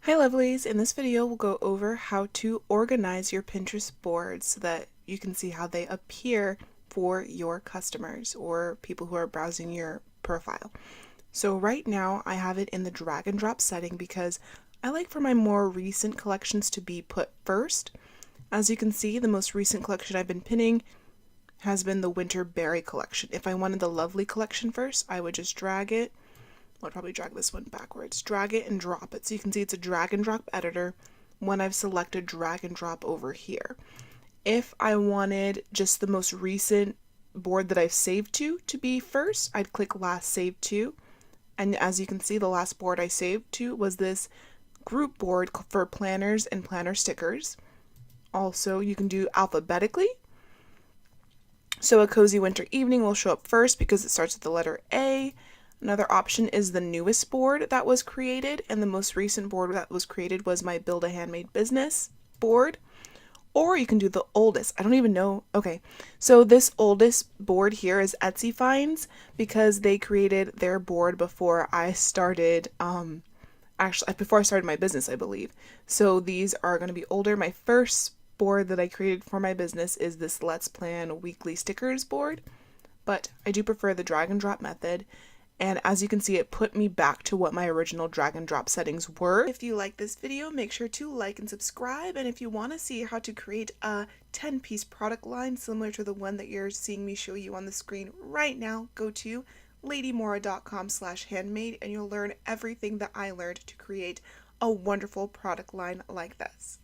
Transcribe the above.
Hi lovelies, in this video we'll go over how to organize your Pinterest boards so that you can see how they appear for your customers or people who are browsing your profile. So right now I have it in the drag and drop setting because I like for my more recent collections to be put first. As you can see, the most recent collection I've been pinning has been the Winter Berry collection. If I wanted the Lovely collection first, I would just drag it. I'll probably drag this one backwards. Drag it and drop it. So you can see it's a drag and drop editor when I've selected drag and drop over here. If I wanted just the most recent board that I've saved to be first, I'd click last saved to. And as you can see, the last board I saved to was this group board for planners and planner stickers. Also, you can do alphabetically. So a cozy winter evening will show up first because it starts with the letter A. Another option is the newest board that was created, and the most recent board that was created was my Build a Handmade Business board. Or you can do the oldest. I don't even know. Okay, so this oldest board here is Etsy finds because they created their board before I started, actually before I started my business, I believe. So these are going to be older. My first board that I created for my business is this Let's Plan Weekly Stickers board, but I do prefer the drag and drop method. And as you can see, it put me back to what my original drag and drop settings were. If you like this video, make sure to like and subscribe. And if you want to see how to create a 10-piece product line similar to the one that you're seeing me show you on the screen right now, go to ladymora.com/handmade and you'll learn everything that I learned to create a wonderful product line like this.